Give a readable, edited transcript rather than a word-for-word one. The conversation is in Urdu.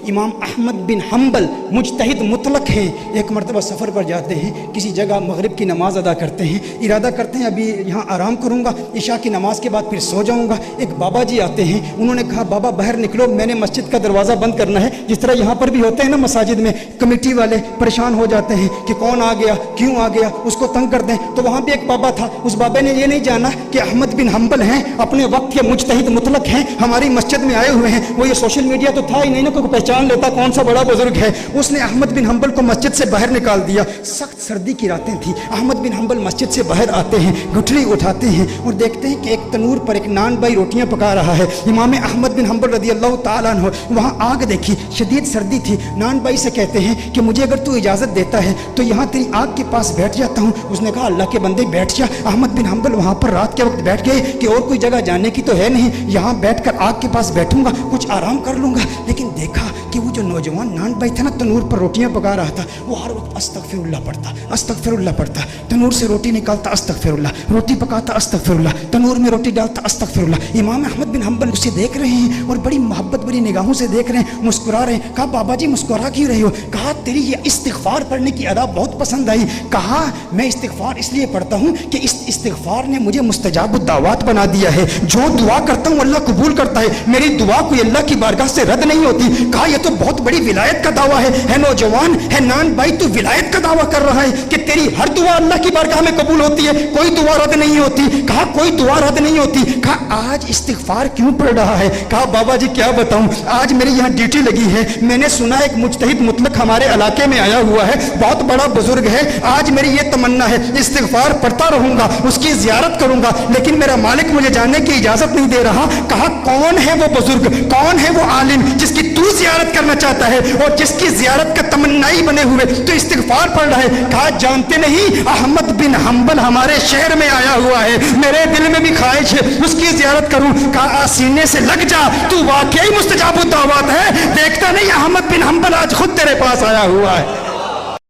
امام احمد بن حنبل مجتہد مطلق ہیں، ایک مرتبہ سفر پر جاتے ہیں، کسی جگہ مغرب کی نماز ادا کرتے ہیں، ارادہ کرتے ہیں ابھی یہاں آرام کروں گا، عشاء کی نماز کے بعد پھر سو جاؤں گا۔ ایک بابا جی آتے ہیں، انہوں نے کہا بابا باہر نکلو، میں نے مسجد کا دروازہ بند کرنا ہے۔ جس طرح یہاں پر بھی ہوتے ہیں نا مساجد میں، کمیٹی والے پریشان ہو جاتے ہیں کہ کون آ گیا، کیوں آ گیا، اس کو تنگ کر دیں۔ تو وہاں بھی ایک بابا تھا، اس بابے نے یہ نہیں جانا کہ احمد بن حنبل ہیں، اپنے وقت کے مجتہد مطلق ہیں، ہماری مسجد میں آئے ہوئے ہیں۔ وہ یہ سوشل میڈیا تو تھا ہی نہیں نا، کوئی پہچان لیتا کون سا بڑا بزرگ ہے۔ اس نے احمد بن حنبل کو مسجد سے باہر نکال دیا۔ سخت سردی کی راتیں تھیں، احمد بن حنبل مسجد سے باہر آتے ہیں، گٹھلی اٹھاتے ہیں اور دیکھتے ہیں کہ ایک تنور پر ایک نان بھائی روٹیاں پکا رہا ہے۔ امام احمد بن حنبل رضی اللہ تعالیٰ عنہ وہاں آگ دیکھی، شدید سردی تھی۔ نان بھائی سے کہتے ہیں کہ مجھے اگر تو اجازت دیتا ہے تو یہاں تیری آگ کے پاس بیٹھ جاتا ہوں۔ اس نے کہا اللہ کے بندے بیٹھ جا۔ احمد بن حنبل وہاں پر رات کے وقت بیٹھ گئے کہ اور کوئی جگہ جانے کی تو ہے نہیں، یہاں بیٹھ کر آگ کے پاس بیٹھوں گا، کچھ آرام کر لوں گا۔ لیکن دیکھا کہ وہ جو نوجوان نان بھائی تھا نا، تنور پر روٹیاں پکا رہا تھا، وہ ہر وقت استغفر اللہ پڑھتا، استغفر اللہ پڑھتا، تنور سے روٹی نکالتا استغفر اللہ، روٹی پکاتا استغفر اللہ، تنور میں روٹی ڈالتا استغفر اللہ۔ امام احمد بن حنبل اسے دیکھ رہے ہیں اور بڑی محبت بری نگاہوں سے دیکھ رہے ہیں، مسکرا رہے ہیں۔ کہا بابا جی مسکرا کیوں رہے ہو؟ کہا تیری یہ استغفار پڑھنے کی ادا بہت پسند آئی۔ کہا میں استغفار اس لیے پڑھتا ہوں کہ اس استغفار نے مجھے مستجاب الدعوات بنا دیا ہے، جو دعا کرتا ہوں اللہ قبول کرتا ہے، میری دعا کوئی اللہ کی بارگاہ سے رد نہیں ہوتی۔ کہا یہ تو بہت بڑی ولایت کا دعویٰ ہے نوجوان ہے نان بھائی، تو ولایت کا دعویٰ کر رہا ہے کہ تیری ہر دعا اللہ کی بارگاہ میں قبول ہوتی ہے، کوئی دعا رد نہیں ہوتی۔ کہا کوئی دعا رد نہیں ہوتی۔ کہا آج استغفار کیوں پڑھ رہا ہے؟ کہا بابا جی کیا بتاؤں، آج میری یہاں ڈیوٹی لگی ہے، میں نے سنا ایک مجتہد مطلق ہمارے علاقے میں آیا ہوا ہے، بہت بڑا بزرگ ہے، آج میری یہ تمنا ہے استغفار پڑھتا رہوں گا، اس کی زیارت کروں گا، لیکن میرا مالک مجھے جانے کی اجازت نہیں دے رہا۔ کہا کون ہے وہ بزرگ، کون ہے وہ عالم جس کی تو زیارت کرنا چاہتا ہے اور جس کی زیارت کا تمنائی بنے ہوئے تو استغفار پڑھ رہا ہے؟ کہا جانتے نہیں احمد بن حنبل ہمارے شہر میں آیا ہوا ہے، میرے دل میں بھی خواہش ہے اس کی زیارت کروں۔ کہا سینے سے لگ جا، تو واقعی مستجاب الدعوات ہے، دیکھتا نہیں احمد بن حنبل آج خود تیرے پاس آیا ہوا ہے۔